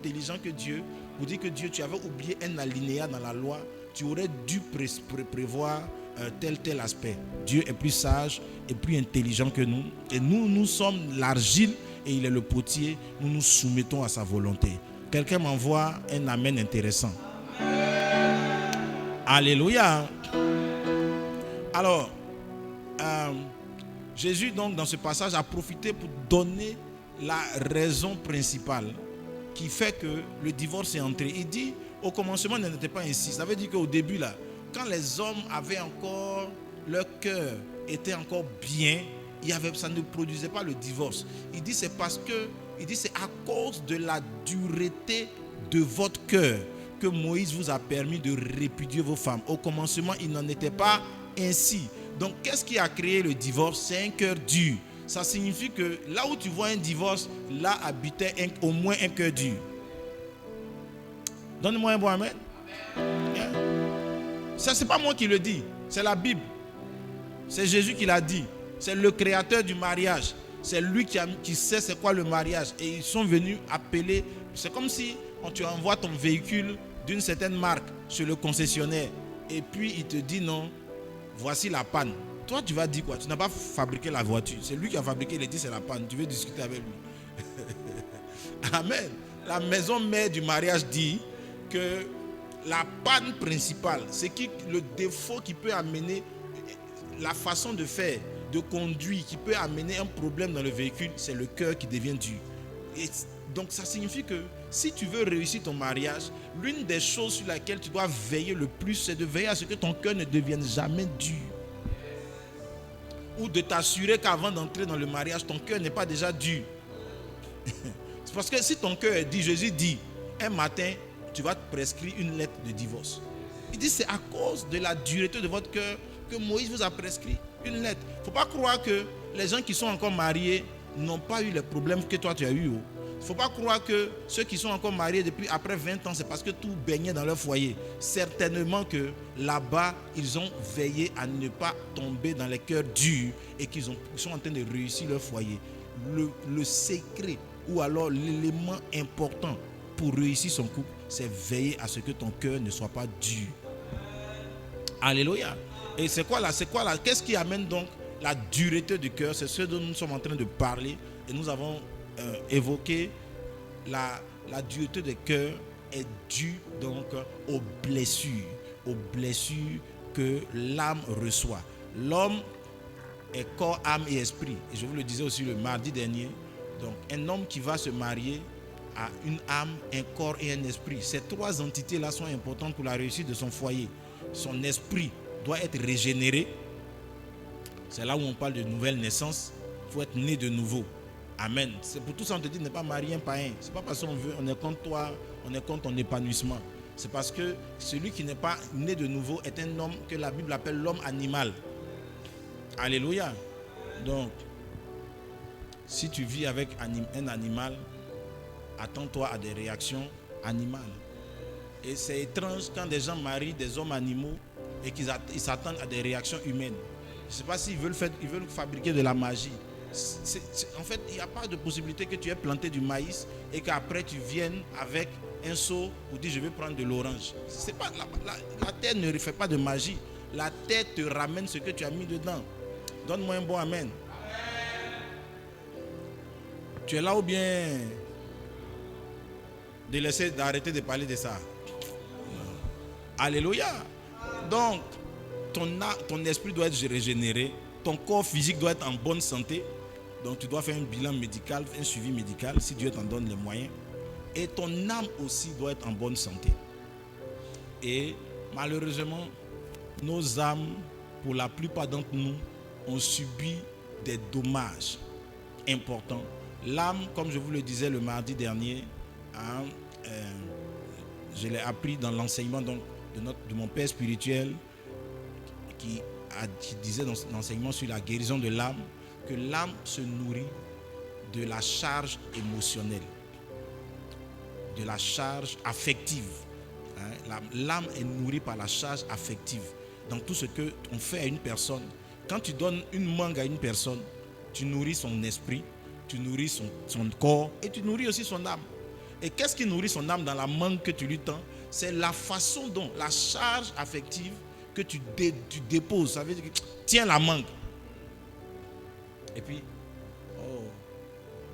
intelligent que Dieu, pour dire que Dieu, tu avais oublié un alinéa dans la loi, tu aurais dû prévoir tel aspect. Dieu est plus sage et plus intelligent que nous. Et nous sommes l'argile et il est le potier. Nous nous soumettons à sa volonté. Quelqu'un m'envoie un amen intéressant. Alléluia. Alors, Jésus donc dans ce passage a profité pour donner la raison principale qui fait que le divorce est entré. Il dit, au commencement, il n'était pas ainsi. Ça veut dire qu'au début, là, quand les hommes avaient encore, leur cœur était encore bien, ça ne produisait pas le divorce. Il dit, c'est à cause de la dureté de votre cœur que Moïse vous a permis de répudier vos femmes. Au commencement, il n'en était pas ainsi. Donc, qu'est-ce qui a créé le divorce? C'est un cœur dur. Ça signifie que là où tu vois un divorce, là habitait au moins un cœur dur. Donne-moi un bon amen. Ça, c'est pas moi qui le dis, c'est la Bible. C'est Jésus qui l'a dit. C'est le créateur du mariage. C'est lui qui sait c'est quoi le mariage. Et ils sont venus appeler. C'est comme si tu envoies ton véhicule d'une certaine marque chez le concessionnaire. Et puis il te dit non, voici la panne. Toi, tu vas dire quoi? Tu n'as pas fabriqué la voiture. C'est lui qui a fabriqué, il a dit c'est la panne. Tu veux discuter avec lui. Amen. La maison mère du mariage dit que la panne principale, c'est le défaut qui peut amener la façon de faire, de conduire, qui peut amener un problème dans le véhicule, c'est le cœur qui devient dur. Et donc ça signifie que si tu veux réussir ton mariage, l'une des choses sur laquelle tu dois veiller le plus, c'est de veiller à ce que ton cœur ne devienne jamais dur. Ou de t'assurer qu'avant d'entrer dans le mariage, ton cœur n'est pas déjà dur. C'est parce que si ton cœur est dur, Jésus dit, un matin, tu vas te prescrire une lettre de divorce. Il dit, c'est à cause de la dureté de votre cœur que Moïse vous a prescrit une lettre. Il ne faut pas croire que les gens qui sont encore mariés n'ont pas eu les problèmes que toi tu as eu. Il ne faut pas croire que ceux qui sont encore mariés depuis après 20 ans, c'est parce que tout baignait dans leur foyer. Certainement que là-bas, ils ont veillé à ne pas tomber dans les cœurs durs et qu'ils sont en train de réussir leur foyer. Le secret ou alors l'élément important pour réussir son couple, c'est veiller à ce que ton cœur ne soit pas dur. Alléluia. Et c'est quoi là? Qu'est-ce qui amène donc la dureté du cœur? C'est ce dont nous sommes en train de parler. Et nous avons évoqué la dureté du cœur est due donc aux blessures que l'âme reçoit. L'homme est corps, âme et esprit. Et je vous le disais aussi le mardi dernier. Donc un homme qui va se marier a une âme, un corps et un esprit. Ces trois entités-là sont importantes pour la réussite de son foyer. Son esprit doit être régénéré. C'est là où on parle de nouvelle naissance. Il faut être né de nouveau. Amen. C'est pour tout ça on te dit ne pas marier un païen. C'est pas parce qu'on est contre toi, on est contre ton épanouissement. C'est parce que celui qui n'est pas né de nouveau est un homme que la Bible appelle l'homme animal. Alléluia. Donc, si tu vis avec un animal, attends-toi à des réactions animales. Et c'est étrange quand des gens marient des hommes animaux et qu'ils s'attendent à des réactions humaines. Je ne sais pas s'ils veulent fabriquer de la magie. En fait, il n'y a pas de possibilité que tu aies planté du maïs et qu'après tu viennes avec un seau pour dire je vais prendre de l'orange. C'est pas, la terre ne fait pas de magie. La terre te ramène ce que tu as mis dedans. Donne-moi un bon amen. Tu es là ou bien d'arrêter de parler de ça? Alléluia. Donc, ton esprit doit être régénéré, ton corps physique doit être en bonne santé. Donc, tu dois faire un bilan médical, un suivi médical, si Dieu t'en donne les moyens. Et ton âme aussi doit être en bonne santé. Et malheureusement, nos âmes, pour la plupart d'entre nous, ont subi des dommages importants. L'âme, comme je vous le disais le mardi dernier, je l'ai appris dans l'enseignement de mon père spirituel qui disait dans l'enseignement sur la guérison de l'âme que l'âme se nourrit de la charge émotionnelle, de la charge affective. L'âme est nourrie par la charge affective. Dans tout ce qu'on fait à une personne, quand tu donnes une mangue à une personne, tu nourris son esprit, tu nourris son corps et tu nourris aussi son âme. Et qu'est-ce qui nourrit son âme dans la mangue que tu lui tends? C'est la façon dont, la charge affective que tu déposes. Ça veut dire que tiens la mangue. Et puis, oh,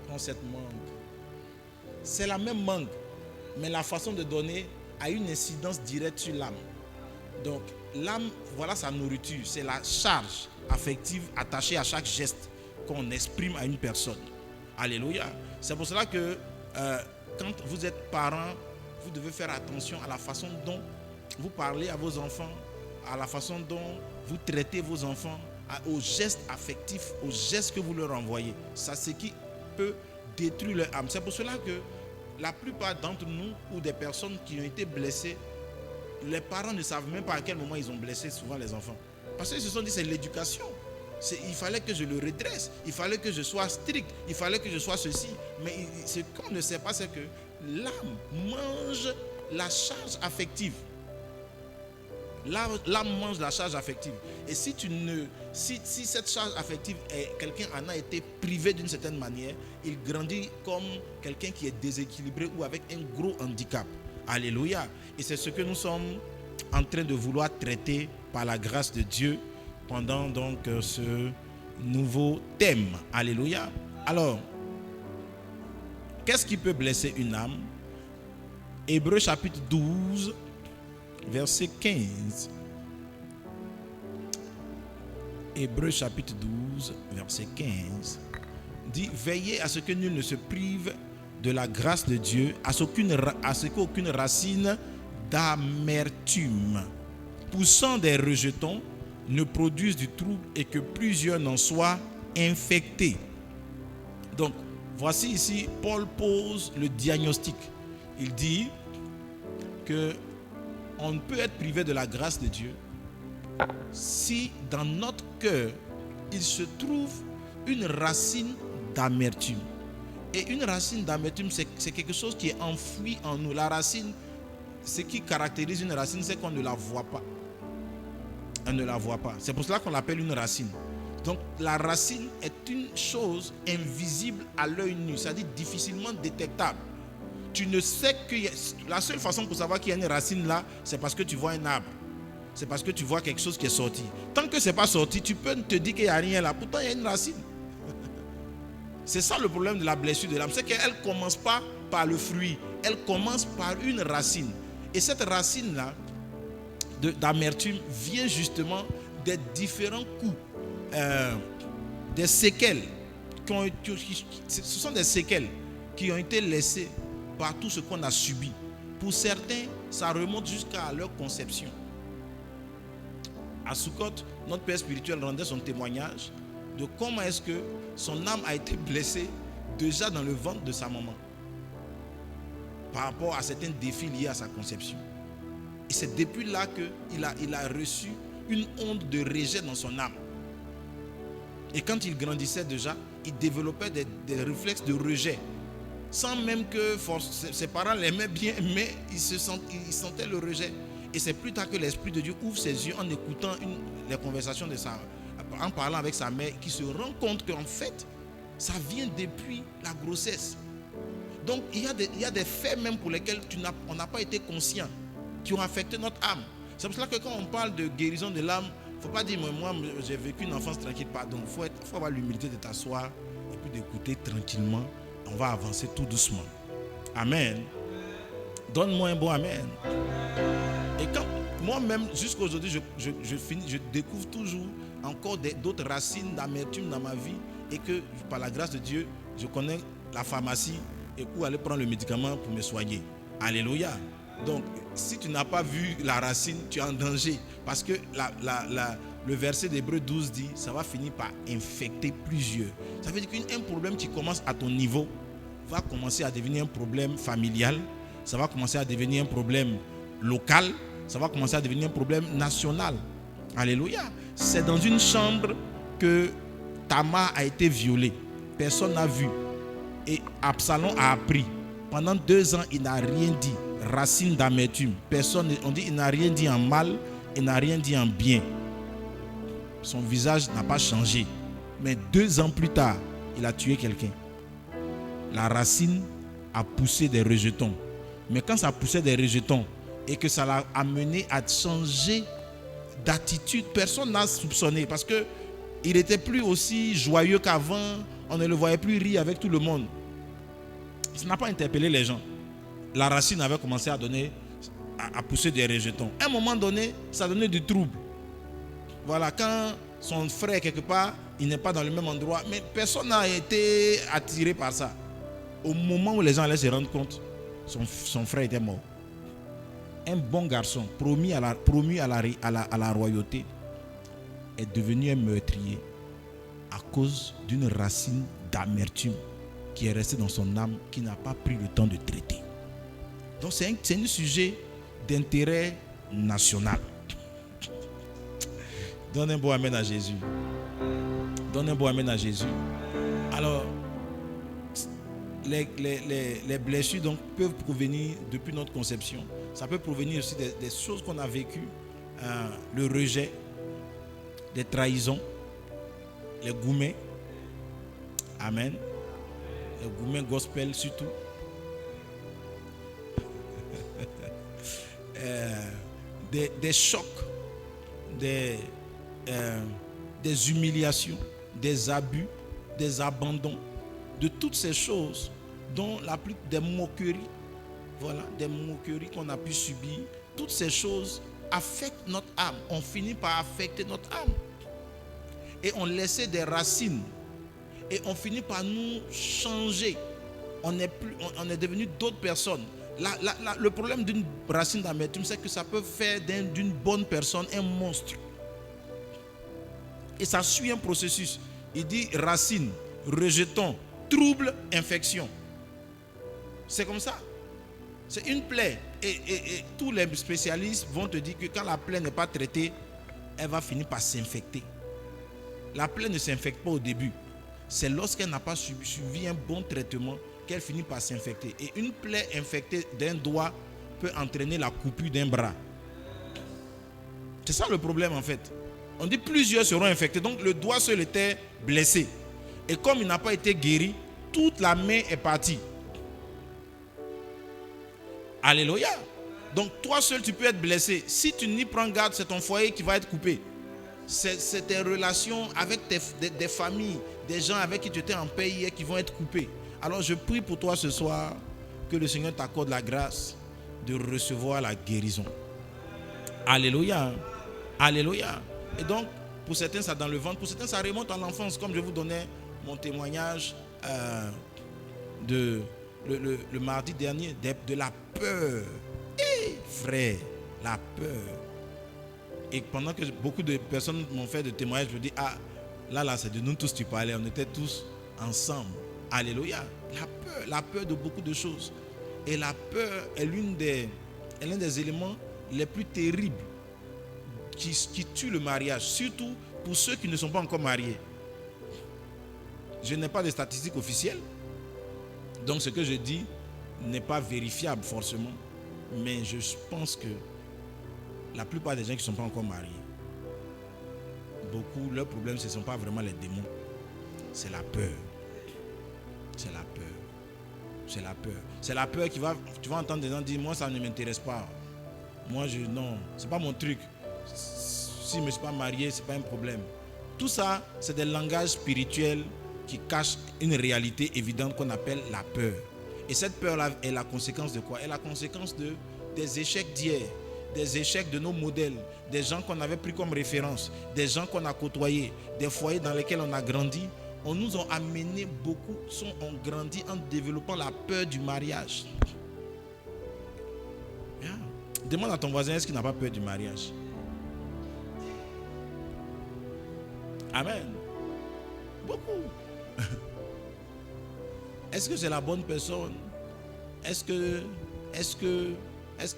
prends cette mangue. C'est la même mangue, mais la façon de donner a une incidence directe sur l'âme. Donc, l'âme, voilà sa nourriture. C'est la charge affective attachée à chaque geste qu'on exprime à une personne. Alléluia. C'est pour cela que quand vous êtes parent, vous devez faire attention à la façon dont vous parlez à vos enfants, à la façon dont vous traitez vos enfants, aux gestes affectifs, aux gestes que vous leur envoyez. Ça, c'est ce qui peut détruire leur âme. C'est pour cela que la plupart d'entre nous ou des personnes qui ont été blessées, les parents ne savent même pas à quel moment ils ont blessé souvent les enfants. Parce qu'ils se sont dit c'est l'éducation. Il fallait que je le redresse, il fallait que je sois strict, il fallait que je sois ceci. Mais ce qu'on ne sait pas, c'est que l'âme mange la charge affective. L'âme mange la charge affective. Et si cette charge affective, quelqu'un en a été privé d'une certaine manière, il grandit comme quelqu'un qui est déséquilibré ou avec un gros handicap. Alléluia. Et c'est ce que nous sommes en train de vouloir traiter par la grâce de Dieu pendant donc ce nouveau thème. Alléluia. Alors, qu'est-ce qui peut blesser une âme? Hébreux chapitre 12, verset 15. Hébreux chapitre 12, verset 15 dit: veillez à ce que nul ne se prive de la grâce de Dieu, à ce qu'aucune racine d'amertume poussant des rejetons ne produise du trouble et que plusieurs n'en soient infectés. Donc, voici ici, Paul pose le diagnostic. Il dit que on ne peut être privé de la grâce de Dieu si dans notre cœur, il se trouve une racine d'amertume. Et une racine d'amertume, c'est quelque chose qui est enfoui en nous. La racine, ce qui caractérise une racine, c'est qu'on ne la voit pas. On ne la voit pas. C'est pour cela qu'on l'appelle une racine. Donc la racine est une chose invisible à l'œil nu, c'est-à-dire difficilement détectable. Tu ne sais que la seule façon pour savoir qu'il y a une racine là, c'est parce que tu vois un arbre. C'est parce que tu vois quelque chose qui est sorti. Tant que ce n'est pas sorti, tu peux te dire qu'il n'y a rien là. Pourtant, il y a une racine. C'est ça le problème de la blessure de l'âme. C'est qu'elle ne commence pas par le fruit. Elle commence par une racine. Et cette racine-là, d'amertume, vient justement des différents coups, des séquelles. Ce sont des séquelles qui ont été laissées par tout ce qu'on a subi. Pour certains, ça remonte jusqu'à leur conception. À Sukkot, notre père spirituel rendait son témoignage de comment est-ce que son âme a été blessée déjà dans le ventre de sa maman par rapport à certains défis liés à sa conception. Et c'est depuis là qu'il a reçu une onde de rejet dans son âme. Et quand il grandissait déjà, il développait des réflexes de rejet. Sans même que ses parents l'aimaient bien, mais il sentait le rejet. Et c'est plus tard que l'Esprit de Dieu ouvre ses yeux en écoutant les conversations en parlant avec sa mère, qu'il se rend compte qu'en fait, ça vient depuis la grossesse. Donc il y a des faits même pour lesquels on n'a pas été conscient, qui ont affecté notre âme. C'est pour cela que quand on parle de guérison de l'âme, il ne faut pas dire moi j'ai vécu une enfance tranquille, pardon. Il faut avoir l'humilité de t'asseoir et puis d'écouter tranquillement. On va avancer tout doucement. Amen. Donne-moi un bon amen. Et quand moi-même, jusqu'à aujourd'hui, je découvre toujours encore d'autres racines d'amertume dans ma vie, et que par la grâce de Dieu, je connais la pharmacie et où aller prendre le médicament pour me soigner. Alléluia. Donc, si tu n'as pas vu la racine, tu es en danger. Parce que le verset d'Hébreux 12 dit, ça va finir par infecter plusieurs. Ça veut dire qu'un problème qui commence à ton niveau va commencer à devenir un problème familial. Ça va commencer à devenir un problème local. Ça va commencer à devenir un problème national. Alléluia. C'est dans une chambre que Tamar a été violée. Personne n'a vu. Et Absalom a appris. Pendant 2 ans, il n'a rien dit. Racine d'amertume. Personne, on dit, il n'a rien dit en mal, il n'a rien dit en bien. Son visage n'a pas changé. Mais 2 ans plus tard, il a tué quelqu'un. La racine a poussé des rejetons. Mais quand ça poussait des rejetons et que ça l'a amené à changer d'attitude, personne n'a soupçonné parce qu'il n'était plus aussi joyeux qu'avant, on ne le voyait plus rire avec tout le monde. Ça n'a pas interpellé les gens. La racine avait commencé à pousser des rejetons. À un moment donné, ça donnait du trouble. Voilà, quand son frère quelque part, il n'est pas dans le même endroit, mais personne n'a été attiré par ça. Au moment où les gens allaient se rendre compte, son frère était mort. Un bon garçon, promis à la royauté, est devenu un meurtrier à cause d'une racine d'amertume qui est restée dans son âme, qui n'a pas pris le temps de traiter. Donc c'est un sujet d'intérêt national. Donne un beau amen à Jésus. Donne un beau amen à Jésus. Alors, les blessures donc, peuvent provenir depuis notre conception. Ça peut provenir aussi des choses qu'on a vécues. Le rejet, des trahisons, les gourmets. Amen. Les gourmets gospel surtout. Des chocs, des humiliations, des abus, des abandons, de toutes ces choses dont des moqueries, voilà, des moqueries qu'on a pu subir. Toutes ces choses affectent notre âme. On finit par affecter notre âme. Et on laissait des racines. Et on finit par nous changer. On est devenu d'autres personnes. Le problème d'une racine d'amertume, c'est que ça peut faire d'une bonne personne un monstre. Et ça suit un processus. Il dit racine, rejeton, trouble, infection. C'est comme ça. C'est une plaie. Et tous les spécialistes vont te dire que quand la plaie n'est pas traitée, elle va finir par s'infecter. La plaie ne s'infecte pas au début. C'est lorsqu'elle n'a pas suivi un bon traitement qu'elle finit par s'infecter. Et une plaie infectée d'un doigt peut entraîner la coupure d'un bras. C'est ça le problème en fait. On dit plusieurs seront infectés. Donc le doigt seul était blessé. Et comme il n'a pas été guéri, toute la main est partie. Alléluia. Donc toi seul tu peux être blessé. Si tu n'y prends garde, c'est ton foyer qui va être coupé. C'est tes relations avec des familles, des gens avec qui tu étais en paix hier qui vont être coupés. Alors je prie pour toi ce soir que le Seigneur t'accorde la grâce de recevoir la guérison. Alléluia. Alléluia. Et donc, pour certains, ça dans le ventre, pour certains, ça remonte à l'enfance, comme je vous donnais mon témoignage le mardi dernier, de la peur. Frère, la peur. Et pendant que beaucoup de personnes m'ont fait de témoignages, je me dis, là, c'est de nous tous tu parlais, on était tous ensemble. Alléluia. La peur de beaucoup de choses. Et la peur est l'un des éléments les plus terribles qui tue le mariage, surtout pour ceux qui ne sont pas encore mariés. Je n'ai pas de statistiques officielles, donc ce que je dis n'est pas vérifiable forcément, mais je pense que la plupart des gens qui ne sont pas encore mariés, beaucoup, leur problème, ce ne sont pas vraiment les démons, c'est la peur. C'est la peur. C'est la peur. C'est la peur tu vas entendre des gens dire, moi ça ne m'intéresse pas. Moi non, c'est pas mon truc. Si je ne me suis pas marié, ce n'est pas un problème. Tout ça, c'est des langages spirituels qui cachent une réalité évidente qu'on appelle la peur. Et cette peur-là est la conséquence de quoi? Elle est la conséquence des échecs d'hier, des échecs de nos modèles, des gens qu'on avait pris comme référence, des gens qu'on a côtoyés, des foyers dans lesquels on a grandi. On nous a amené beaucoup, ont grandi en développant la peur du mariage. Yeah. Demande à ton voisin, est-ce qu'il n'a pas peur du mariage? Amen. Beaucoup. Est-ce que c'est la bonne personne? Est-ce qu'il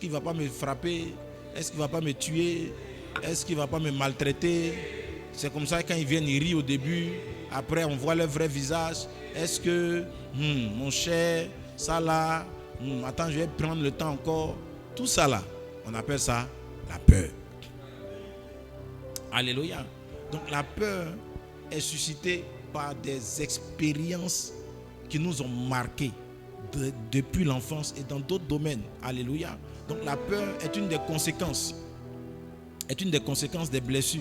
ne va pas me frapper? Est-ce qu'il ne va pas me tuer? Est-ce qu'il ne va pas me maltraiter? C'est comme ça, quand ils viennent, ils rient au début. Après, on voit leur vrai visage. Est-ce que, mon cher, ça là, attends, je vais prendre le temps encore. Tout ça là, on appelle ça la peur. Alléluia. Donc la peur est suscitée par des expériences qui nous ont marqués depuis l'enfance et dans d'autres domaines. Alléluia. Donc la peur est une des conséquences. Est une des conséquences des blessures.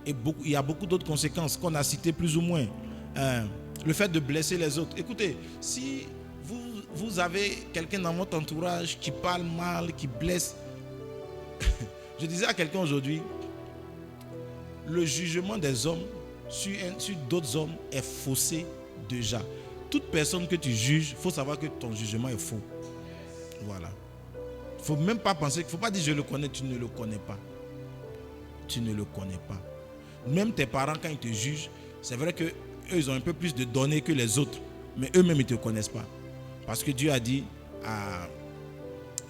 Et il y a beaucoup d'autres conséquences qu'on a citées plus ou moins. Le fait de blesser les autres. Écoutez, si vous avez quelqu'un dans votre entourage qui parle mal, qui blesse. Je disais à quelqu'un aujourd'hui, le jugement des hommes sur d'autres hommes est faussé déjà. Toute personne que tu juges, il faut savoir que ton jugement est faux. Voilà. Il ne faut même pas penser, il ne faut pas dire je le connais, tu ne le connais pas. Tu ne le connais pas. Même tes parents, quand ils te jugent, c'est vrai qu'eux, ils ont un peu plus de données que les autres. Mais eux-mêmes, ils ne te connaissent pas. Parce que Dieu a dit à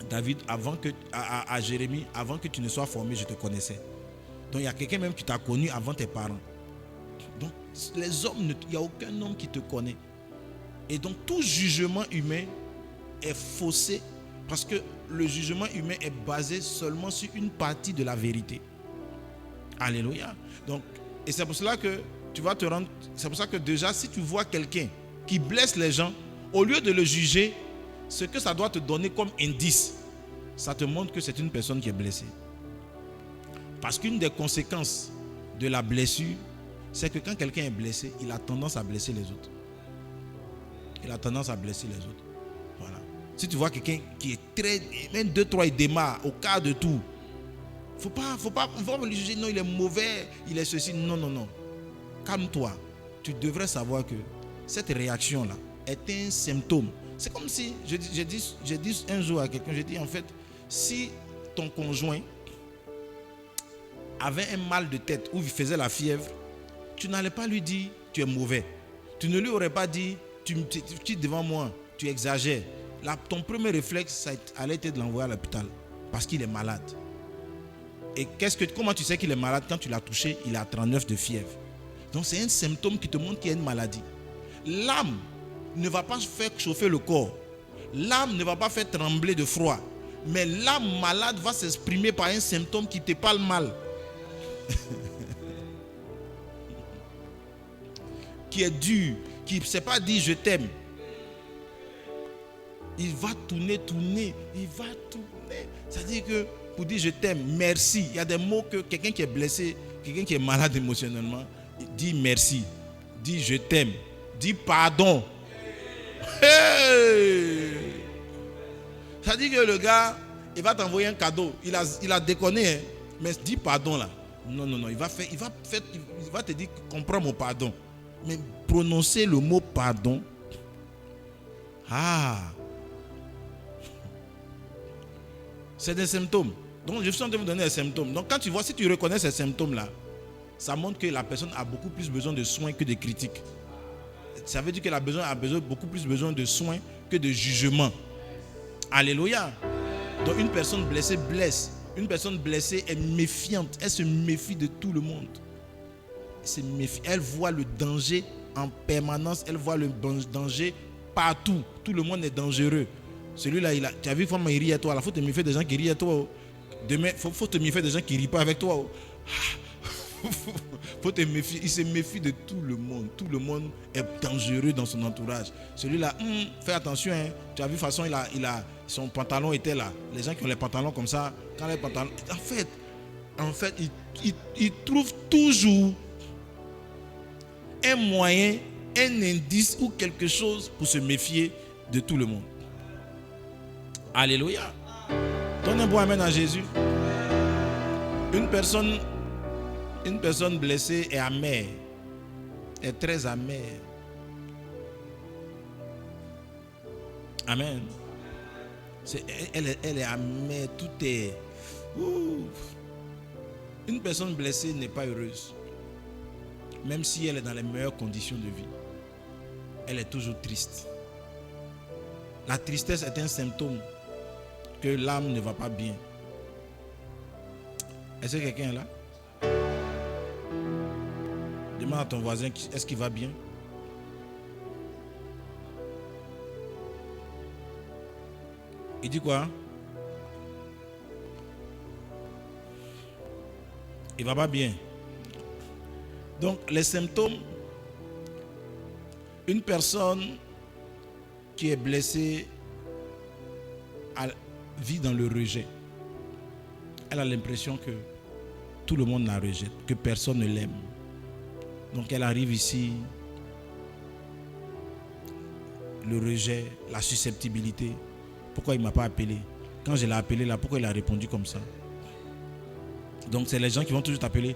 David, à Jérémie, avant que tu ne sois formé, je te connaissais. Donc il y a quelqu'un même qui t'a connu avant tes parents. Donc les hommes, il n'y a aucun homme qui te connaît. Et donc tout jugement humain est faussé parce que le jugement humain est basé seulement sur une partie de la vérité. Alléluia. Donc, et c'est pour cela que tu vas te rendre. C'est pour ça que déjà, si tu vois quelqu'un qui blesse les gens, au lieu de le juger, ce que ça doit te donner comme indice, ça te montre que c'est une personne qui est blessée. Parce qu'une des conséquences de la blessure, c'est que quand quelqu'un est blessé, il a tendance à blesser les autres. Il a tendance à blesser les autres. Voilà. Si tu vois quelqu'un qui est très, même 2-3, il démarre au quart de tout. Faut pas le juger, non, il est mauvais, il est ceci. Non. Calme-toi. Tu devrais savoir que cette réaction-là est un symptôme. C'est comme si, j'ai dit un jour à quelqu'un, j'ai dit en fait, si ton conjoint avait un mal de tête ou il faisait la fièvre, tu n'allais pas lui dire tu es mauvais. Tu ne lui aurais pas dit tu es devant moi, tu exagères. Là, ton premier réflexe, ça allait être de l'envoyer à l'hôpital parce qu'il est malade. Et comment tu sais qu'il est malade? Quand tu l'as touché, il a 39 de fièvre. Donc c'est un symptôme qui te montre qu'il y a une maladie. L'âme ne va pas faire chauffer le corps. L'âme ne va pas faire trembler de froid. Mais l'âme malade va s'exprimer par un symptôme qui te parle mal. Qui est dur, qui ne sait pas dire je t'aime. Il va tourner. C'est-à-dire que pour dire je t'aime, merci. Il y a des mots que quelqu'un qui est blessé, quelqu'un qui est malade émotionnellement, il dit merci, dit je t'aime, dit pardon. Hey! C'est-à-dire que le gars, il va t'envoyer un cadeau. Il a déconné, hein, mais dis pardon là. Non. Il va te dire comprends mon pardon. Mais prononcer le mot pardon. C'est des symptômes. Donc je suis en train de vous donner des symptômes. Donc quand tu vois, si tu reconnais ces symptômes-là, ça montre que la personne a beaucoup plus besoin de soins que de critiques. Ça veut dire qu'elle a beaucoup plus besoin de soins que de jugement. Alléluia. Donc une personne blessée blesse. Une personne blessée est méfiante. Elle se méfie de tout le monde. Elle voit le danger en permanence. Elle voit le danger partout. Tout le monde est dangereux. Celui-là, tu as vu comment il rit à toi. Il faut te méfier des gens qui rient à toi. Demain, faut te méfier des gens qui ne rient pas avec toi. Faut te méfier. Il se méfie de tout le monde. Tout le monde est dangereux dans son entourage. Celui-là, fais attention. Hein. Tu as vu, de toute façon, son pantalon était là. Les gens qui ont les pantalons comme ça, quand les pantalons. En fait, il trouve toujours un moyen, un indice ou quelque chose pour se méfier de tout le monde. Alléluia. Donne un bon amen à Jésus. Une personne blessée est amère, est très amère. Amen. Elle est amère, tout est. Une personne blessée n'est pas heureuse. Même si elle est dans les meilleures conditions de vie, elle est toujours triste. La tristesse est un symptôme que l'âme ne va pas bien. Est-ce que quelqu'un est là? Demande à ton voisin, est-ce qu'il va bien? Il dit quoi? Il va pas bien. Donc les symptômes, une personne qui est blessée vit dans le rejet. Elle a l'impression que tout le monde la rejette, que personne ne l'aime. Donc elle arrive ici, le rejet, la susceptibilité. Pourquoi il ne m'a pas appelé? Quand je l'ai appelé là, pourquoi il a répondu comme ça? Donc c'est les gens qui vont toujours t'appeler.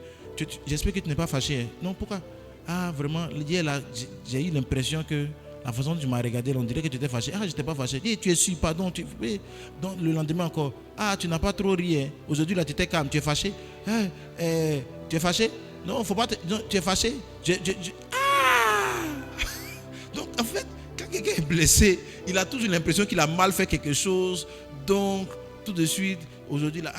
J'espère que tu n'es pas fâché. Hein? Non, pourquoi? Ah, vraiment, hier là, j'ai eu l'impression que la façon dont tu m'as regardé, on dirait que tu étais fâché. Ah, je n'étais pas fâché. Et tu es sûr, pardon. Donc le lendemain encore. Ah, tu n'as pas trop ri. Hein? Aujourd'hui là, tu étais calme. Tu es fâché. Tu es fâché? Non, faut pas. Non, tu es fâché. Ah! Donc en fait, quand quelqu'un est blessé, il a toujours l'impression qu'il a mal fait quelque chose. Donc tout de suite, aujourd'hui là,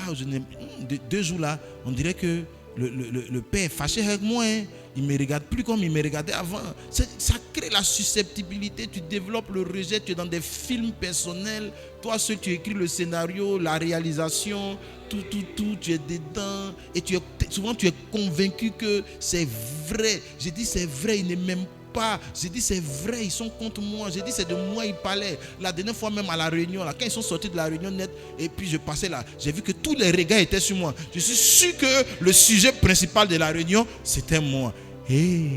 deux jours là, on dirait que le père est fâché avec moi. Hein? Il ne me regarde plus comme il me regardait avant. Ça crée la susceptibilité. Tu développes le rejet. Tu es dans des films personnels. Toi, tu écris le scénario, la réalisation, tout. Tu es dedans. Et souvent, tu es convaincu que c'est vrai. J'ai dit c'est vrai. Il n'est même pas. J'ai dit c'est vrai. Ils sont contre moi. J'ai dit c'est de moi ils parlaient. La dernière fois même à la réunion, là, quand ils sont sortis de la réunion net, et puis je passais là, j'ai vu que tous les regards étaient sur moi. Je suis sûr que le sujet principal de la réunion, c'était moi. Hey.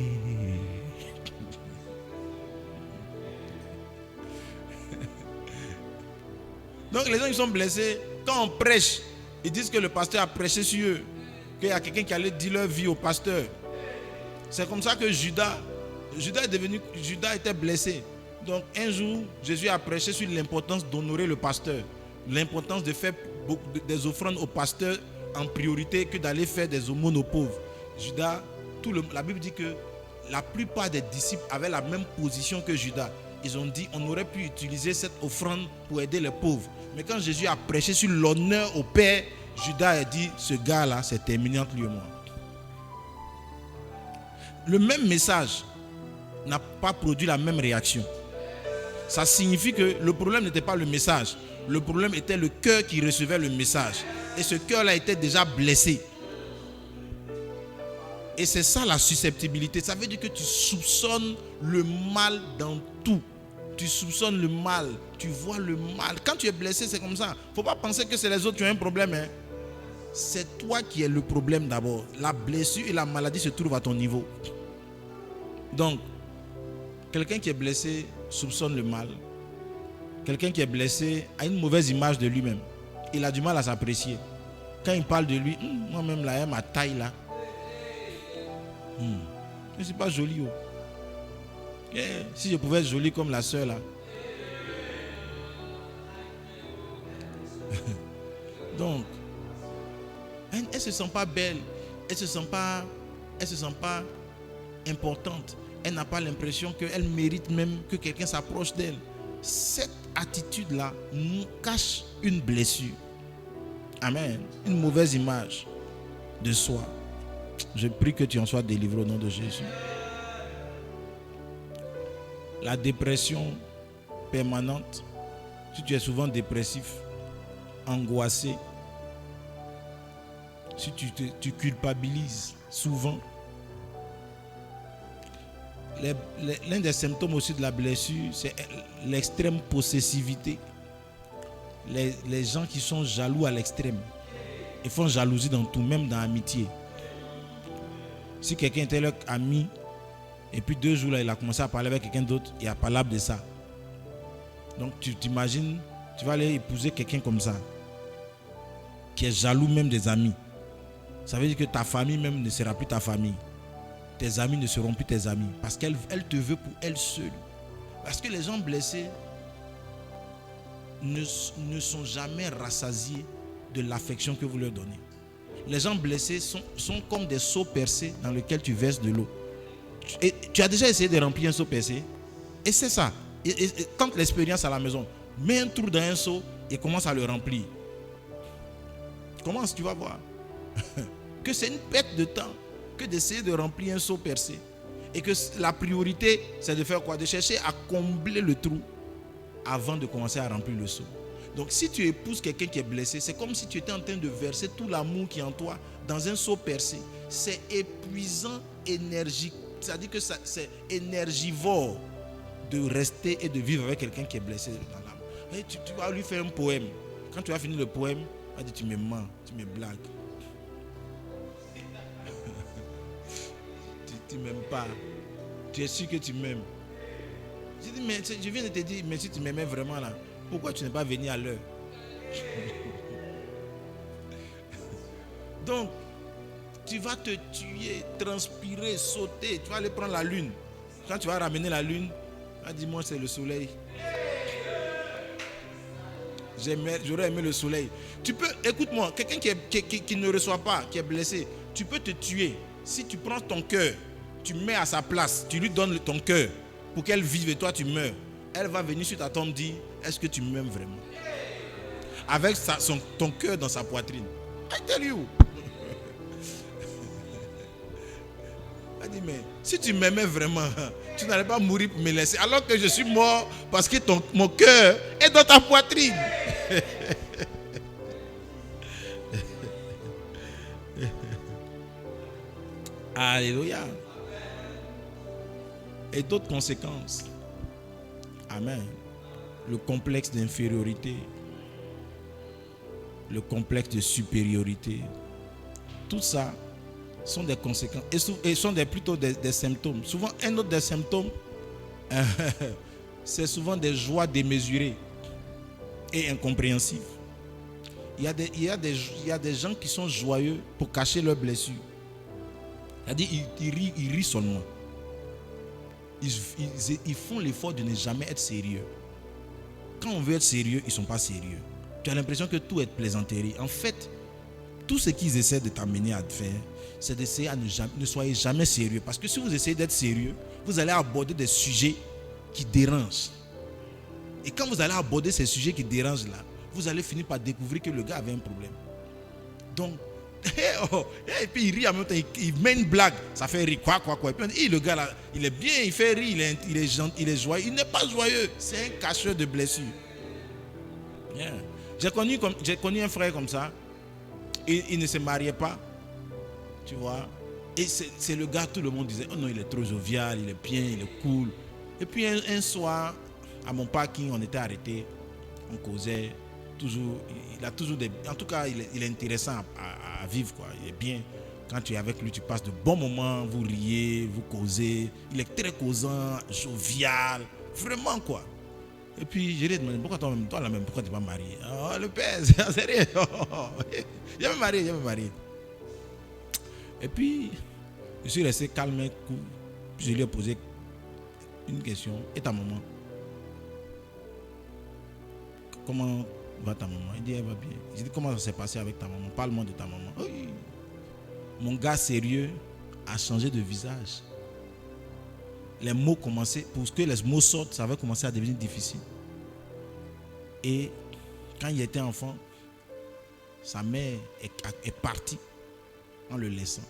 Donc les gens ils sont blessés. Quand on prêche, ils disent que le pasteur a prêché sur eux, qu'il y a quelqu'un qui allait dire leur vie au pasteur. C'est comme ça que Judas était blessé. Donc un jour, Jésus a prêché sur l'importance d'honorer le pasteur, l'importance de faire des offrandes au pasteur en priorité que d'aller faire des aumônes aux pauvres. Judas, la Bible dit que la plupart des disciples avaient la même position que Judas. Ils ont dit on aurait pu utiliser cette offrande pour aider les pauvres. Mais quand Jésus a prêché sur l'honneur au Père, Judas a dit ce gars-là, c'est terminé entre lui et moi. Le même message n'a pas produit la même réaction. Ça signifie que le problème n'était pas le message. Le problème était le cœur qui recevait le message. Et ce cœur-là était déjà blessé. Et c'est ça la susceptibilité. Ça veut dire que tu soupçonnes le mal dans tout. Tu soupçonnes le mal. Tu vois le mal. Quand tu es blessé, c'est comme ça. Il ne faut pas penser que c'est les autres qui ont un problème. Hein. C'est toi qui es le problème d'abord. La blessure et la maladie se trouvent à ton niveau. Donc, quelqu'un qui est blessé soupçonne le mal. Quelqu'un qui est blessé a une mauvaise image de lui-même. Il a du mal à s'apprécier. Quand il parle de lui, moi-même là, ma taille là. Je ne suis pas joli. Oh. Si je pouvais être joli comme la soeur là. Donc, elle ne se sent pas belle. Elle ne se sent pas importante. Elle n'a pas l'impression qu'elle mérite même que quelqu'un s'approche d'elle. Cette attitude-là nous cache une blessure. Amen. Une mauvaise image de soi. Je prie que tu en sois délivré au nom de Jésus. La dépression permanente, si tu es souvent dépressif, angoissé, si tu culpabilises souvent, l'un des symptômes aussi de la blessure, c'est l'extrême possessivité. Les gens qui sont jaloux à l'extrême, ils font jalousie dans tout, même dans l'amitié. Si quelqu'un était leur ami, et puis 2 jours là, il a commencé à parler avec quelqu'un d'autre, il a parlé de ça. Donc tu t'imagines, tu vas aller épouser quelqu'un comme ça, qui est jaloux même des amis. Ça veut dire que ta famille même ne sera plus ta famille. Tes amis ne seront plus tes amis. Parce qu'elle te veut pour elle seule. Parce que les gens blessés ne sont jamais rassasiés de l'affection que vous leur donnez. Les gens blessés sont comme des seaux percés dans lesquels tu verses de l'eau. Et tu as déjà essayé de remplir un seau percé? Et c'est ça. Et quand l'expérience à la maison, mets un trou dans un seau et commence à le remplir. Commence, tu vas voir. Que c'est une perte de temps que d'essayer de remplir un seau percé. Et que la priorité, c'est de faire quoi? De chercher à combler le trou avant de commencer à remplir le seau. Donc si tu épouses quelqu'un qui est blessé, c'est comme si tu étais en train de verser tout l'amour qui est en toi dans un seau percé. C'est épuisant, énergique. C'est-à-dire que c'est énergivore de rester et de vivre avec quelqu'un qui est blessé dans l'âme. Et tu vas lui faire un poème. Quand tu vas finir le poème, il va dire tu me mens, tu me blagues. tu ne m'aimes pas. Tu es sûr que tu m'aimes. Je dis, mais je viens de te dire, mais si tu m'aimais vraiment là, pourquoi tu n'es pas venu à l'heure? Donc, tu vas te tuer, transpirer, sauter. Tu vas aller prendre la lune. Quand tu vas ramener la lune, dis-moi c'est le soleil. J'aurais aimé le soleil. Tu peux, écoute-moi, quelqu'un qui ne reçoit pas, qui est blessé, tu peux te tuer. Si tu prends ton cœur, tu mets à sa place, tu lui donnes ton cœur pour qu'elle vive et toi tu meurs. Elle va venir sur ta tombe dire, est-ce que tu m'aimes vraiment? Avec ton cœur dans sa poitrine. I tell you. Elle dit, mais si tu m'aimais vraiment, tu n'allais pas mourir pour me laisser. Alors que je suis mort parce que mon cœur est dans ta poitrine. Alléluia. Et d'autres conséquences. Amen. Le complexe d'infériorité. Le complexe de supériorité. Tout ça sont des conséquences et sont plutôt des symptômes. Souvent, un autre des symptômes, c'est souvent des joies démesurées et incompréhensibles. Il y a des gens qui sont joyeux pour cacher leurs blessures. C'est-à-dire, ils rient seulement. Ils font l'effort de ne jamais être sérieux. Quand on veut être sérieux, ils ne sont pas sérieux. Tu as l'impression que tout est plaisanterie. En fait, tout ce qu'ils essaient de t'amener à faire, c'est d'essayer à ne soyez jamais sérieux. Parce que si vous essayez d'être sérieux, vous allez aborder des sujets qui dérangent. Et quand vous allez aborder ces sujets qui dérangent là, vous allez finir par découvrir que le gars avait un problème. Donc, et puis il rit en même temps, il met une blague, ça fait rire, quoi. Et puis on dit, le gars là, il est bien, il fait rire, il est gentil, il est joyeux. Il n'est pas joyeux, c'est un cacheur de blessures. Yeah. J'ai connu un frère comme ça, il ne se mariait pas, tu vois. Et c'est le gars, tout le monde disait, oh non, il est trop jovial, il est bien, il est cool. Et puis un soir, à mon parking, on était arrêtés, on causait. Toujours, il a toujours en tout cas, il est intéressant à vivre, quoi. Il est bien. Quand tu es avec lui, tu passes de bons moments, vous riez, vous causez. Il est très causant, jovial, vraiment, quoi. Et puis je lui ai demandé, pourquoi toi là même, pourquoi tu n'es pas marié? Oh, le père, c'est sérieux. Je vais me marier. Et puis je suis resté calme un coup. Puis je lui ai posé une question. Et ta maman? Comment va ta maman? Il dit, elle va bien. J'ai dit, comment ça s'est passé avec ta maman? Parle-moi de ta maman. Oui. Mon gars sérieux a changé de visage. Les mots commençaient, pour que les mots sortent, ça avait commencé à devenir difficile. Et quand il était enfant, sa mère est partie en le laissant.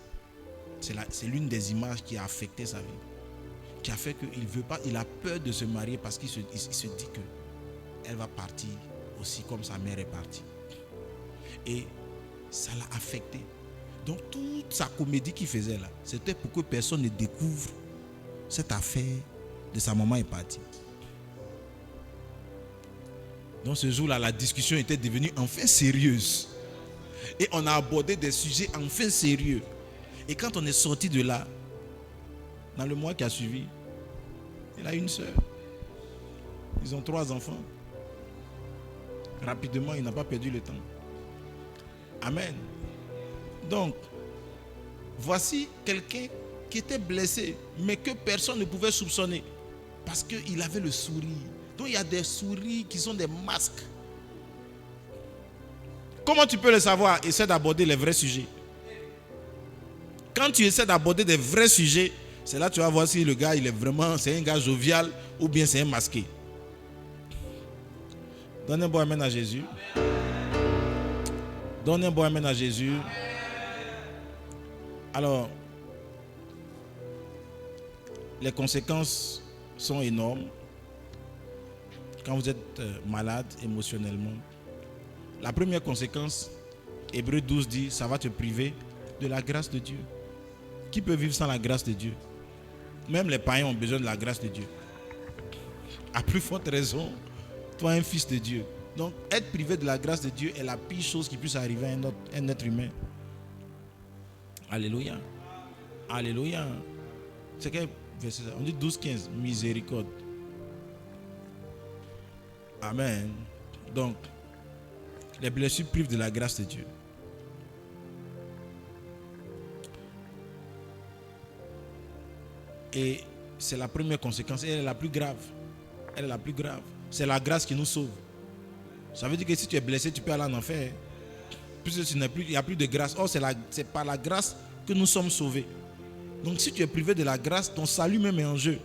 C'est l'une des images qui a affecté sa vie. Qui a fait qu'il veut pas, il a peur de se marier parce qu'il se dit que elle va partir aussi comme sa mère est partie. Et ça l'a affecté. Donc toute sa comédie qu'il faisait là, c'était pour que personne ne découvre cette affaire de sa maman est partie. Donc ce jour-là, la discussion était devenue enfin sérieuse. Et on a abordé des sujets enfin sérieux. Et quand on est sorti de là, dans le mois qui a suivi, il a une soeur. Ils ont 3 enfants. Rapidement, il n'a pas perdu le temps. Amen. Donc, voici quelqu'un qui était blessé, mais que personne ne pouvait soupçonner. Parce qu'il avait le sourire. Donc, il y a des sourires qui sont des masques. Comment tu peux le savoir? Essaie d'aborder les vrais sujets. Quand tu essaies d'aborder des vrais sujets, c'est là que tu vas voir si le gars, c'est un gars jovial ou bien c'est un masqué. Donne un bon amen à Jésus. Donne un bon amen à Jésus. Alors, les conséquences sont énormes. Quand vous êtes malade émotionnellement, la première conséquence, Hébreux 12 dit, ça va te priver de la grâce de Dieu. Qui peut vivre sans la grâce de Dieu? Même les païens ont besoin de la grâce de Dieu. À plus forte raison, toi un fils de Dieu. Donc, être privé de la grâce de Dieu est la pire chose qui puisse arriver à un être humain. Alléluia. Alléluia. C'est quel verset? On dit 12-15. Miséricorde. Amen. Donc, les blessures privent de la grâce de Dieu. Et c'est la première conséquence. Elle est la plus grave. Elle est la plus grave. C'est la grâce qui nous sauve. Ça veut dire que si tu es blessé, tu peux aller en enfer. Puisque il n'y a plus de grâce. Or, c'est par la grâce que nous sommes sauvés. Donc, si tu es privé de la grâce, ton salut même est en jeu.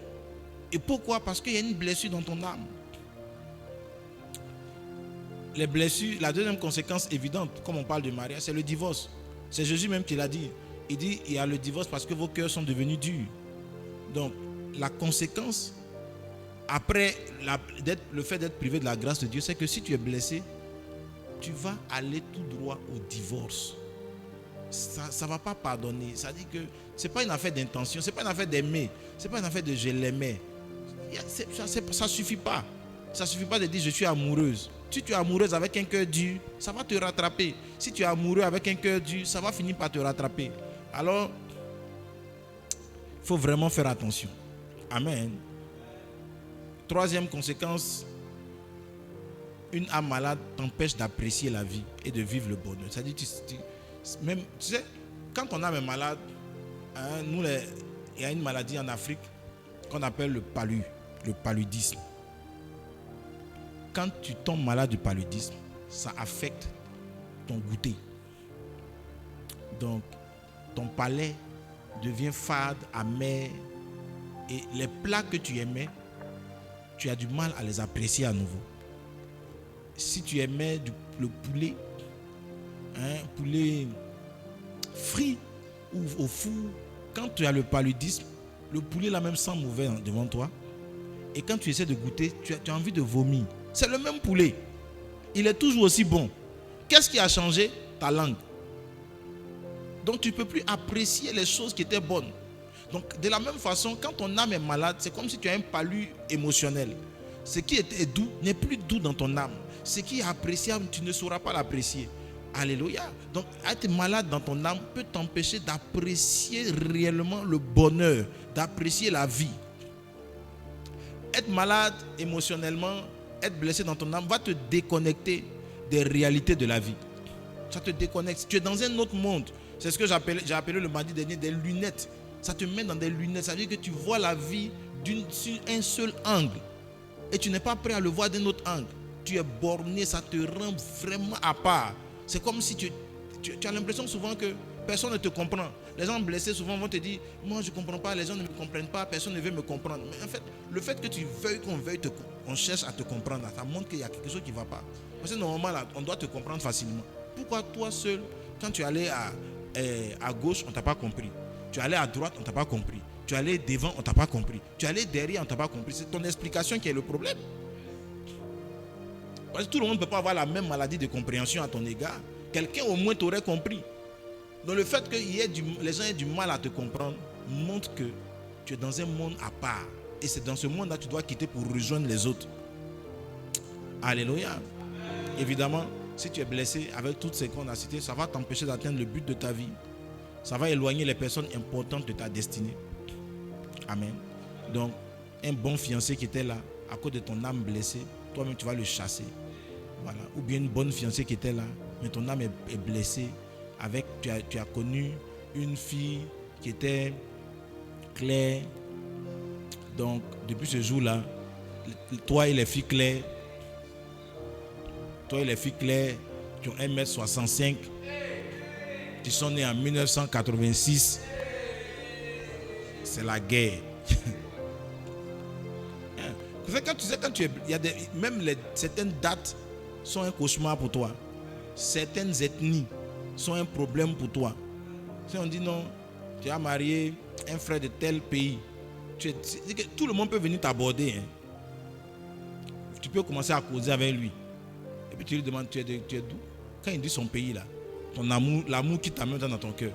Et pourquoi? Parce qu'il y a une blessure dans ton âme. Les blessures, la deuxième conséquence évidente, comme on parle de mariage, c'est le divorce. C'est Jésus même qui l'a dit. Il dit, il y a le divorce parce que vos cœurs sont devenus durs. Donc, la conséquence, après le fait d'être privé de la grâce de Dieu, c'est que si tu es blessé, tu vas aller tout droit au divorce. Ça ne va pas pardonner. Ça dit que ce n'est pas une affaire d'intention, ce n'est pas une affaire d'aimer, ce n'est pas une affaire de je l'aimais. Ça ne suffit pas. Ça ne suffit pas de dire je suis amoureuse. Si tu es amoureuse avec un cœur dur, ça va te rattraper. Si tu es amoureux avec un cœur dur, ça va finir par te rattraper. Alors, il faut vraiment faire attention. Amen. Troisième conséquence, une âme malade t'empêche d'apprécier la vie et de vivre le bonheur. C'est-à-dire, tu sais, quand ton âme est malade, il y a une maladie en Afrique qu'on appelle le paludisme. Quand tu tombes malade du paludisme, ça affecte ton goûter. Donc, ton palais devient fade, amer. Et les plats que tu aimais, tu as du mal à les apprécier à nouveau. Si tu aimais le poulet, poulet frit ou au four, quand tu as le paludisme, le poulet là même sent mauvais devant toi. Et quand tu essaies de goûter, tu as envie de vomir. C'est le même poulet. Il est toujours aussi bon. Qu'est-ce qui a changé? Ta langue. Donc tu ne peux plus apprécier les choses qui étaient bonnes. Donc de la même façon, quand ton âme est malade, c'est comme si tu as un palud émotionnel. Ce qui était doux n'est plus doux dans ton âme. Ce qui est appréciable, tu ne sauras pas l'apprécier. Alléluia. Donc être malade dans ton âme peut t'empêcher d'apprécier réellement le bonheur, d'apprécier la vie. Être malade émotionnellement, être blessé dans ton âme va te déconnecter des réalités de la vie. Ça te déconnecte. Tu es dans un autre monde. C'est ce que j'ai appelé le mardi dernier des lunettes. Ça te met dans des lunettes. Ça veut dire que tu vois la vie sur un seul angle. Et tu n'es pas prêt à le voir d'un autre angle. Tu es borné, ça te rend vraiment à part. C'est comme si tu as l'impression souvent que personne ne te comprend. Les gens blessés souvent vont te dire, moi je ne comprends pas, les gens ne me comprennent pas, personne ne veut me comprendre. Mais en fait, le fait que tu veuilles qu'on cherche à te comprendre, ça montre qu'il y a quelque chose qui ne va pas. Parce que normalement, là, on doit te comprendre facilement. Pourquoi toi seul, quand tu es allé à gauche, on ne t'a pas compris. Tu es allé à droite, on ne t'a pas compris. Tu es allé devant, on ne t'a pas compris. Tu es allé derrière, on ne t'a pas compris. C'est ton explication qui est le problème. Parce que tout le monde ne peut pas avoir la même maladie de compréhension à ton égard. Quelqu'un au moins t'aurait compris. Donc le fait que les gens aient du mal à te comprendre montre que tu es dans un monde à part. Et c'est dans ce monde-là que tu dois quitter pour rejoindre les autres. Alléluia. Évidemment, si tu es blessé avec toutes ces qu'on a citées, ça va t'empêcher d'atteindre le but de ta vie. Ça va éloigner les personnes importantes de ta destinée. Amen. Donc, un bon fiancé qui était là, à cause de ton âme blessée, toi-même tu vas le chasser. Voilà. Ou bien une bonne fiancée qui était là, mais ton âme est blessée. Tu as connu une fille qui était claire. Donc, depuis ce jour-là, toi et les filles claires, qui ont 1m65, qui sont nés en 1986, c'est la guerre. Certaines dates sont un cauchemar pour toi. Certaines ethnies sont un problème pour toi. Si on dit non, tu as marié un frère de tel pays, tout le monde peut venir t'aborder. Tu peux commencer à causer avec lui. Et puis tu lui demandes, tu es d'où? Quand il dit son pays là, ton amour, l'amour qui t'amène dans ton cœur.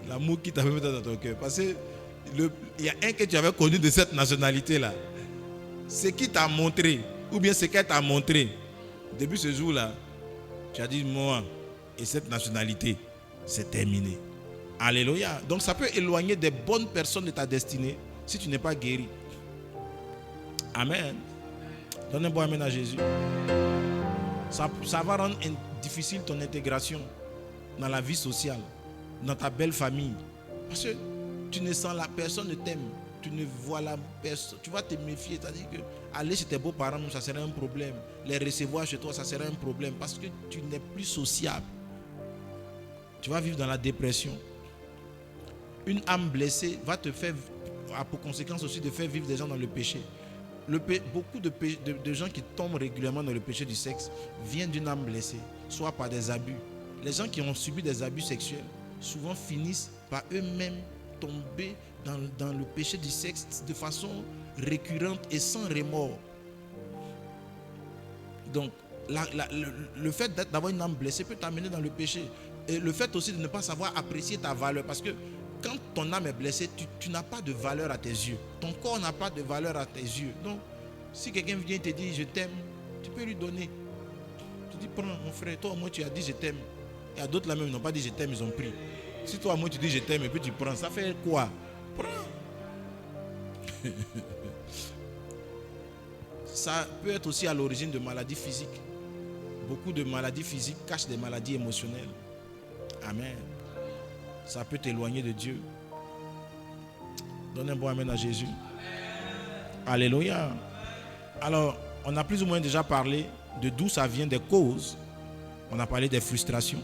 L'amour qui t'amène dans ton cœur. Parce qu'il y a un que tu avais connu de cette nationalité là. ce qui t'a montré, ou bien ce qu'elle t'a montré, depuis ce jour-là, tu as dit moi et cette nationalité, c'est terminé. Alléluia. Donc ça peut éloigner des bonnes personnes de ta destinée si tu n'es pas guéri. Amen. Donne un bon amen à Jésus. Ça va rendre difficile ton intégration dans la vie sociale, dans ta belle famille. Parce que tu ne sens la personne ne t'aime. Tu ne vois la personne. Tu vas te méfier. C'est-à-dire que aller chez tes beaux-parents, ça serait un problème. Les recevoir chez toi, ça serait un problème. Parce que tu n'es plus sociable. Tu vas vivre dans la dépression. Une âme blessée va te faire, a pour conséquence aussi de faire vivre des gens dans le péché. Beaucoup de gens qui tombent régulièrement dans le péché du sexe viennent d'une âme blessée, soit par des abus. Les gens qui ont subi des abus sexuels souvent finissent par eux-mêmes tomber dans le péché du sexe de façon récurrente et sans remords. Donc, le fait d'avoir une âme blessée peut t'amener dans le péché. Et le fait aussi de ne pas savoir apprécier ta valeur. Parce que quand ton âme est blessée, tu n'as pas de valeur à tes yeux. Ton corps n'a pas de valeur à tes yeux. Donc, si quelqu'un vient te dire je t'aime, tu peux lui donner. Tu dis prends mon frère, toi au moins tu as dit je t'aime. Il y a d'autres là même, ils n'ont pas dit je t'aime, ils ont pris. Si toi au moins tu dis je t'aime et puis tu prends, ça fait quoi? Prends. Ça peut être aussi à l'origine de maladies physiques. Beaucoup de maladies physiques cachent des maladies émotionnelles. Amen. Ça peut t'éloigner de Dieu. Donne un bon amen à Jésus. Alléluia. Alors, on a plus ou moins déjà parlé de d'où ça vient, des causes. On a parlé des frustrations.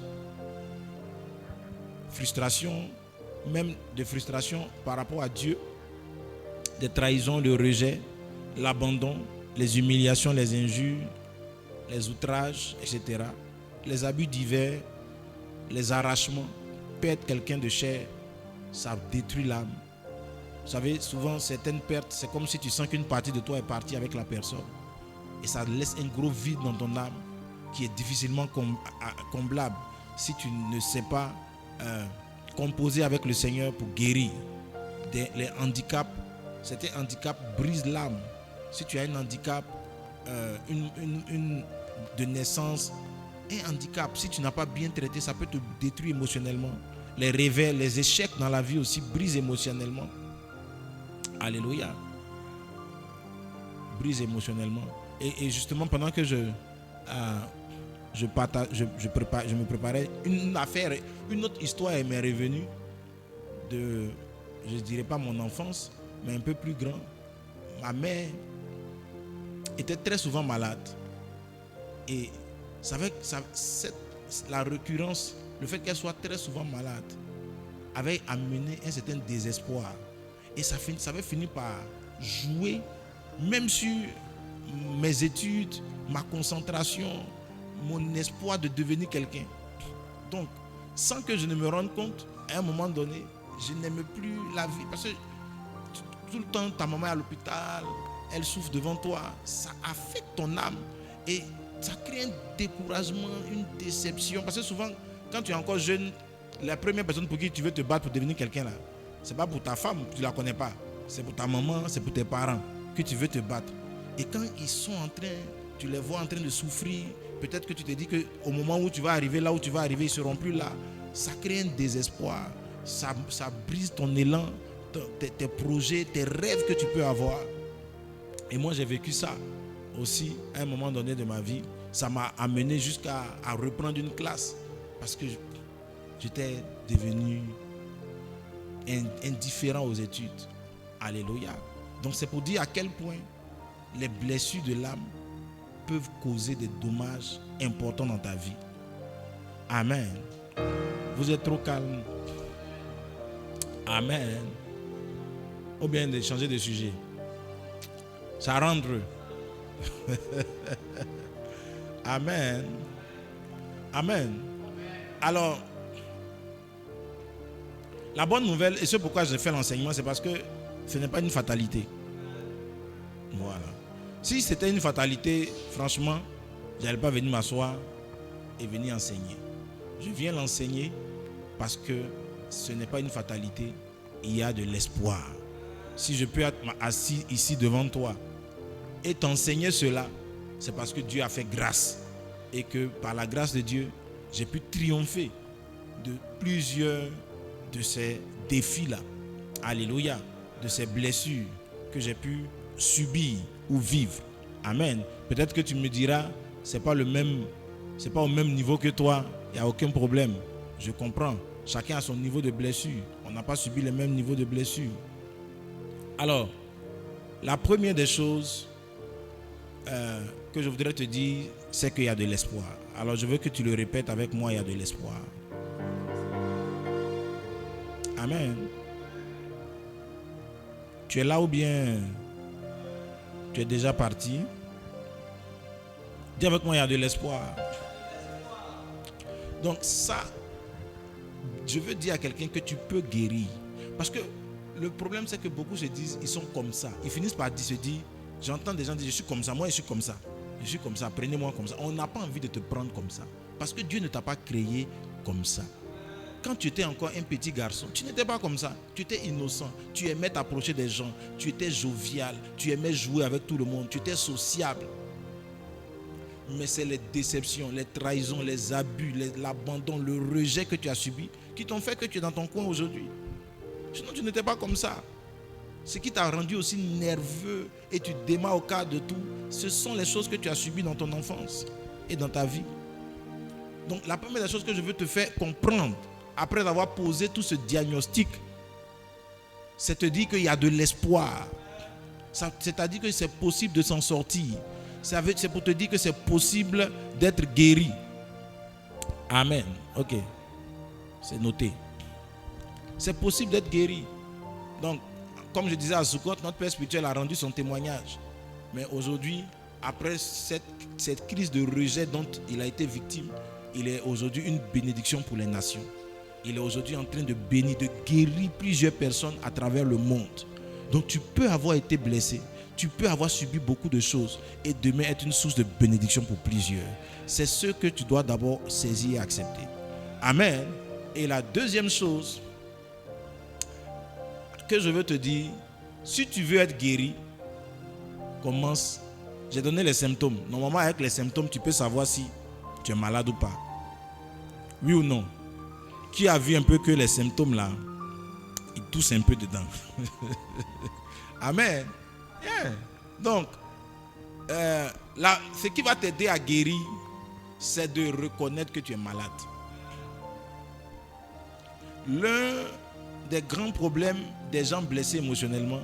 Frustration, même des frustrations par rapport à Dieu. Des trahisons, le rejet, l'abandon, les humiliations, les injures, les outrages, etc. Les abus divers, les arrachements. Perdre quelqu'un de cher, ça détruit l'âme. Vous savez, souvent certaines pertes, c'est comme si tu sens qu'une partie de toi est partie avec la personne. Et ça laisse un gros vide dans ton âme qui est difficilement comblable si tu ne sais pas composer avec le Seigneur pour guérir. Les handicaps, certains handicaps brisent l'âme. Si tu as un handicap de naissance, un handicap, si tu n'as pas bien traité, ça peut te détruire émotionnellement. Les revers, les échecs dans la vie aussi brisent émotionnellement. Alléluia. Brisent émotionnellement. Et justement, pendant que je me préparais, une affaire, une autre histoire m'est revenue de, je ne dirais pas mon enfance, mais un peu plus grand. Ma mère était très souvent malade. Et la récurrence, le fait qu'elle soit très souvent malade, avait amené un certain désespoir. Et ça avait fini par jouer, même sur mes études, ma concentration, mon espoir de devenir quelqu'un. Donc, sans que je ne me rende compte, à un moment donné, je n'aime plus la vie. Parce que tout le temps, ta maman est à l'hôpital, elle souffre devant toi, ça affecte ton âme. Et ça crée un découragement, une déception. Parce que souvent, quand tu es encore jeune, la première personne pour qui tu veux te battre pour devenir quelqu'un là, c'est pas pour ta femme, tu ne la connais pas. C'est pour ta maman, c'est pour tes parents que tu veux te battre. Et quand ils sont en train, tu les vois en train de souffrir, peut-être que tu te dis qu'au moment où tu vas arriver là où tu vas arriver, ils ne seront plus là. Ça crée un désespoir. Ça brise ton élan, tes projets, tes rêves que tu peux avoir. Et moi, j'ai vécu ça aussi à un moment donné de ma vie. Ça m'a amené jusqu'à reprendre une classe parce que j'étais devenu indifférent aux études. Alléluia. Donc c'est pour dire à quel point les blessures de l'âme peuvent causer des dommages importants dans ta vie. Amen. Vous êtes trop calme. Amen. Ou bien de changer de sujet. Ça rentre. Amen. Amen. Alors, la bonne nouvelle, et c'est pourquoi je fais l'enseignement, c'est parce que ce n'est pas une fatalité. Voilà. Si c'était une fatalité, franchement, je n'allais pas venir m'asseoir et venir enseigner. Je viens l'enseigner parce que ce n'est pas une fatalité, il y a de l'espoir. Si je peux être assis ici devant toi et t'enseigner cela, c'est parce que Dieu a fait grâce. Et que par la grâce de Dieu, j'ai pu triompher de plusieurs de ces défis-là. Alléluia. De ces blessures que j'ai pu subir ou vivre. Amen. Peut-être que tu me diras, c'est pas au même niveau que toi. Il n'y a aucun problème. Je comprends. Chacun a son niveau de blessure. On n'a pas subi le même niveau de blessure. Alors, la première des choses que je voudrais te dire, c'est qu'il y a de l'espoir. Alors, je veux que tu le répètes avec moi, il y a de l'espoir. Amen. Tu es là ou bien tu es déjà parti? Dis avec moi, il y a de l'espoir. Donc ça, je veux dire à quelqu'un que tu peux guérir. Parce que le problème, c'est que beaucoup se disent, ils sont comme ça. Ils finissent par se dire, j'entends des gens dire, je suis comme ça, moi je suis comme ça. Je suis comme ça, prenez-moi comme ça. On n'a pas envie de te prendre comme ça. Parce que Dieu ne t'a pas créé comme ça. Quand tu étais encore un petit garçon, tu n'étais pas comme ça. Tu étais innocent. Tu aimais t'approcher des gens. Tu étais jovial. Tu aimais jouer avec tout le monde. Tu étais sociable. Mais c'est les déceptions, les trahisons, les abus, l'abandon, le rejet que tu as subi qui t'ont fait que tu es dans ton coin aujourd'hui. Sinon, tu n'étais pas comme ça. Ce qui t'a rendu aussi nerveux et tu démarres au quart de tout, ce sont les choses que tu as subies dans ton enfance et dans ta vie. Donc, la première des choses que je veux te faire comprendre, après avoir posé tout ce diagnostic, c'est te dire qu'il y a de l'espoir. C'est-à-dire que c'est possible de s'en sortir. C'est pour te dire que c'est possible d'être guéri. Amen. Ok. C'est noté. C'est possible d'être guéri. Donc, comme je disais à Soukot, notre Père spirituel a rendu son témoignage. Mais aujourd'hui, après cette crise de rejet dont il a été victime, il est aujourd'hui une bénédiction pour les nations. Il est aujourd'hui en train de bénir, de guérir plusieurs personnes à travers le monde. Donc tu peux avoir été blessé, tu peux avoir subi beaucoup de choses et demain être une source de bénédiction pour plusieurs. C'est ce que tu dois d'abord saisir et accepter. Amen. Et la deuxième chose que je veux te dire, si tu veux être guéri, commence. J'ai donné les symptômes. Normalement, avec les symptômes, tu peux savoir si tu es malade ou pas. Oui ou non? Qui a vu un peu que les symptômes là, ils toussent un peu dedans. Amen. Yeah. Donc, ce qui va t'aider à guérir, c'est de reconnaître que tu es malade. L'un des grands problèmes des gens blessés émotionnellement,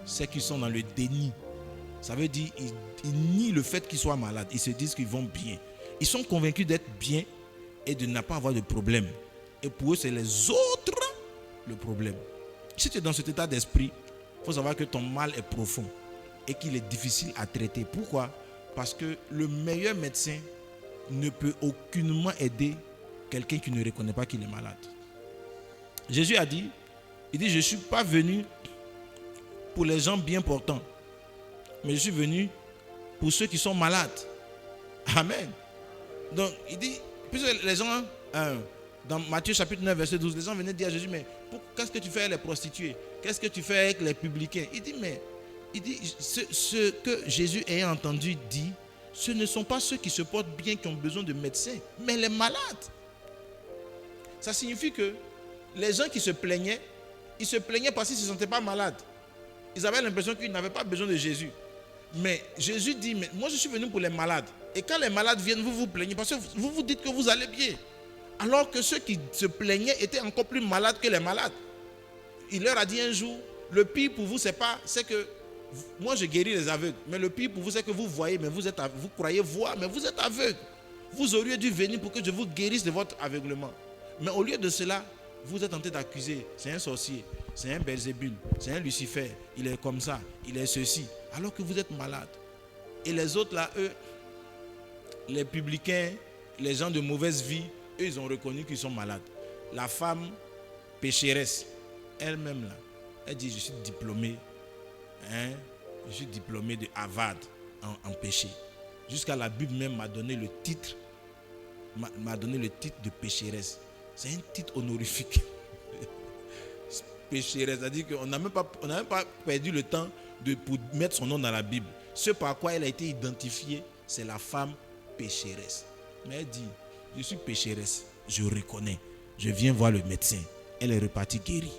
c'est qu'ils sont dans le déni. Ça veut dire qu'ils nient le fait qu'ils soient malades. Ils se disent qu'ils vont bien. Ils sont convaincus d'être bien et de ne pas avoir de problème. Et pour eux, c'est les autres le problème. Si tu es dans cet état d'esprit, il faut savoir que ton mal est profond et qu'il est difficile à traiter. Pourquoi? Parce que le meilleur médecin ne peut aucunement aider quelqu'un qui ne reconnaît pas qu'il est malade. Jésus a dit, je ne suis pas venu pour les gens bien portants, mais je suis venu pour ceux qui sont malades. Amen. Donc, il dit, puisque les gens, dans Matthieu chapitre 9, verset 12, les gens venaient dire à Jésus, mais qu'est-ce que tu fais avec les prostituées? Qu'est-ce que tu fais avec les publicains? Il dit, ce que Jésus ayant entendu dit, ce ne sont pas ceux qui se portent bien qui ont besoin de médecins, mais les malades. Ça signifie que les gens qui se plaignaient, ils se plaignaient parce qu'ils ne se sentaient pas malades. Ils avaient l'impression qu'ils n'avaient pas besoin de Jésus. Mais Jésus dit, mais moi je suis venu pour les malades. Et quand les malades viennent, vous vous plaignez parce que vous vous dites que vous allez bien. Alors que ceux qui se plaignaient étaient encore plus malades que les malades. Il leur a dit un jour, le pire pour vous, c'est que moi je guéris les aveugles. Mais le pire pour vous, c'est que vous voyez, mais vous croyez voir, mais vous êtes aveugle. Vous auriez dû venir pour que je vous guérisse de votre aveuglement. Mais au lieu de cela, vous êtes tenté d'accuser, c'est un sorcier, c'est un Belzébul, c'est un Lucifer, il est comme ça, il est ceci, alors que vous êtes malade. Et les autres là, eux, les publicains, les gens de mauvaise vie, eux, ils ont reconnu qu'ils sont malades. La femme pécheresse, elle-même là, elle dit, je suis diplômée, je suis diplômée de Harvard en péché. Jusqu'à la Bible même m'a donné le titre de pécheresse. C'est un titre honorifique. Pécheresse, c'est-à-dire qu'on n'a même pas perdu le temps pour mettre son nom dans la Bible. ce par quoi elle a été identifiée, c'est la femme pécheresse. Mais elle dit, je suis pécheresse, je reconnais, je viens voir le médecin. Elle est repartie guérie.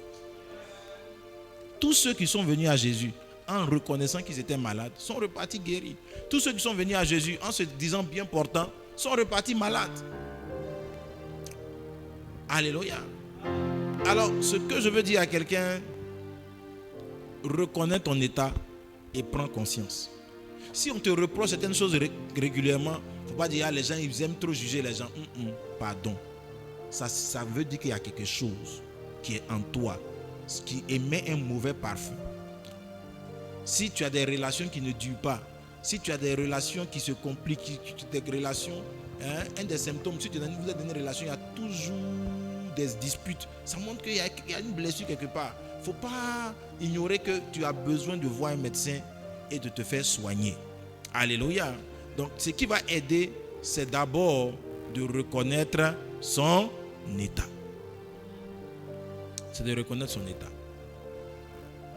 Tous ceux qui sont venus à Jésus en reconnaissant qu'ils étaient malades sont repartis guéris. Tous ceux qui sont venus à Jésus en se disant bien portants sont repartis malades. Alléluia. Alors, ce que je veux dire à quelqu'un, reconnais ton état et prends conscience. Si on te reproche certaines choses régulièrement, il ne faut pas dire ah, les gens ils aiment trop juger les gens. Pardon. Ça veut dire qu'il y a quelque chose qui est en toi, qui émet un mauvais parfum. Si tu as des relations qui ne durent pas, si tu as des relations qui se compliquent, des relations, un des symptômes, si vous êtes dans une relation, il y a toujours des disputes. Ça montre qu'il y a une blessure quelque part. Il ne faut pas ignorer que tu as besoin de voir un médecin et de te faire soigner. Alléluia. Donc, ce qui va aider, c'est d'abord de reconnaître son état. C'est de reconnaître son état.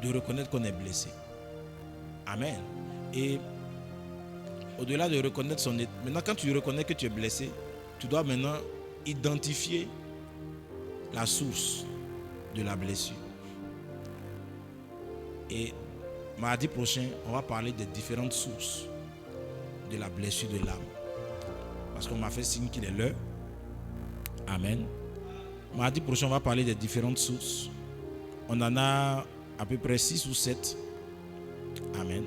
De reconnaître qu'on est blessé. Amen. Et au-delà de reconnaître son état, maintenant quand tu reconnais que tu es blessé, tu dois maintenant identifier la source de la blessure. Et mardi prochain, on va parler des différentes sources de la blessure de l'âme. Parce qu'on m'a fait signe qu'il est l'heure. Amen. Mardi prochain, on va parler des différentes sources. On en a à peu près 6 ou 7. Amen.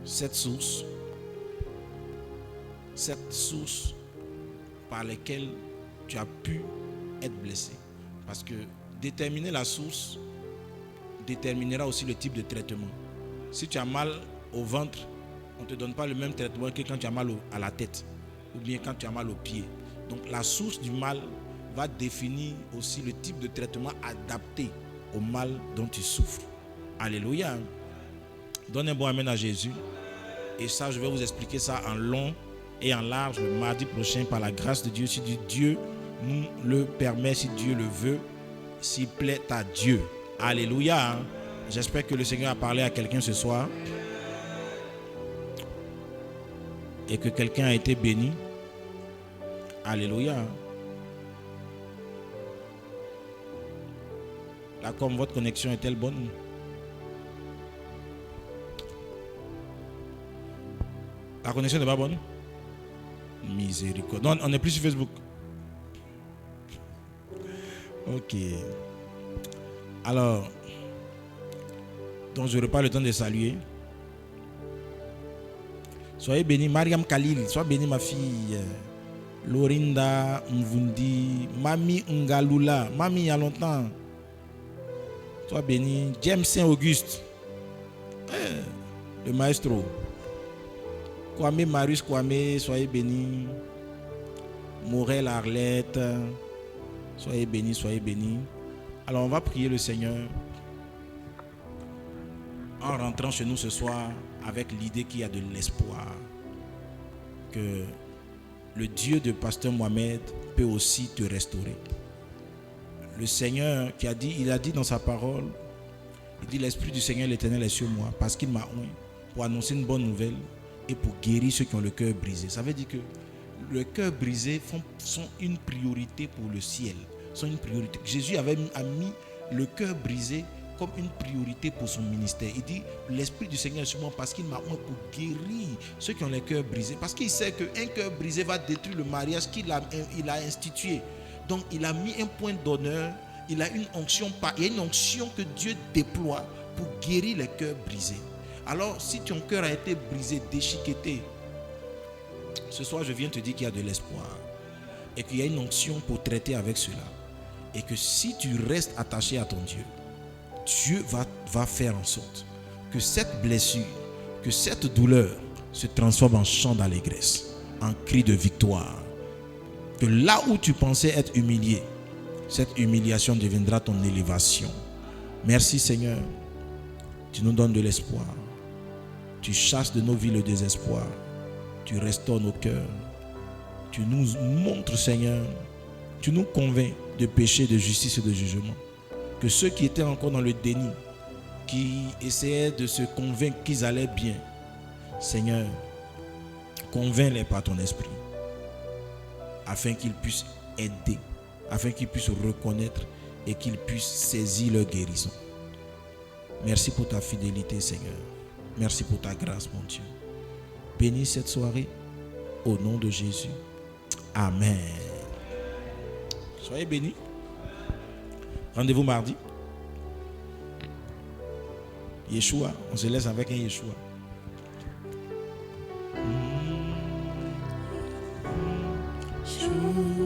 7 sources. 7 sources par lesquelles tu as pu être blessé. Parce que déterminer la source déterminera aussi le type de traitement. Si tu as mal au ventre, on ne te donne pas le même traitement que quand tu as mal à la tête ou bien quand tu as mal aux pieds. Donc la source du mal va définir aussi le type de traitement adapté au mal dont tu souffres. Alléluia. Donne un bon amen à Jésus. Et ça, je vais vous expliquer ça en long et en large le mardi prochain par la grâce de Dieu. Si Dieu nous le permet, si Dieu le veut, s'il plaît à Dieu. Alléluia. J'espère que le Seigneur a parlé à quelqu'un ce soir et que quelqu'un a été béni. Alléluia. Là, comme votre connexion est-elle bonne? La connexion n'est pas bonne? Miséricorde. Non, on n'est plus sur Facebook. Ok. Alors, donc je repars le temps de saluer. Soyez bénis, Mariam Khalil. Sois bénie, ma fille. Lorinda Mvundi. Mami Ngalula. Mami, il y a longtemps. Sois béni. James Saint-Auguste. Le maestro. Kwame Marius Kwame. Soyez bénis. Morel Arlette. Soyez bénis, soyez bénis. Alors on va prier le Seigneur en rentrant chez nous ce soir avec l'idée qu'il y a de l'espoir. Que le Dieu de Pasteur Mohamed peut aussi te restaurer. Le Seigneur qui a dit, il a dit dans sa parole, il dit l'Esprit du Seigneur l'Éternel est sur moi parce qu'il m'a oint pour annoncer une bonne nouvelle et pour guérir ceux qui ont le cœur brisé. Ça veut dire que le cœur brisé sont une priorité pour le ciel. Sont une priorité. Jésus a mis le cœur brisé comme une priorité pour son ministère. Il dit l'Esprit du Seigneur est sur moi parce qu'il m'a oint pour guérir ceux qui ont les cœurs brisés. Parce qu'il sait qu'un cœur brisé va détruire le mariage qu'il a institué. Donc il a mis un point d'honneur. Il a une onction. Il y a une onction que Dieu déploie pour guérir les cœurs brisés. Alors si ton cœur a été brisé, déchiqueté, ce soir je viens te dire qu'il y a de l'espoir. Et qu'il y a une onction pour traiter avec cela. Et que si tu restes attaché à ton Dieu, Dieu va faire en sorte que cette blessure, que cette douleur se transforme en chant d'allégresse, en cri de victoire. Que là où tu pensais être humilié, cette humiliation deviendra ton élévation. Merci Seigneur. Tu nous donnes de l'espoir. Tu chasses de nos vies le désespoir. Tu restaures nos cœurs. Tu nous montres Seigneur. Tu nous convaincs de péché, de justice et de jugement. Que ceux qui étaient encore dans le déni qui essayaient de se convaincre qu'ils allaient bien. Seigneur, convainc-les par ton esprit, afin qu'ils puissent aider, afin qu'ils puissent reconnaître et qu'ils puissent saisir leur guérison. Merci pour ta fidélité, Seigneur. Merci pour ta grâce, mon Dieu. Bénis cette soirée au nom de Jésus. Amen. Soyez bénis. Rendez-vous mardi. Yeshua, on se laisse avec un Yeshua. Yeshua.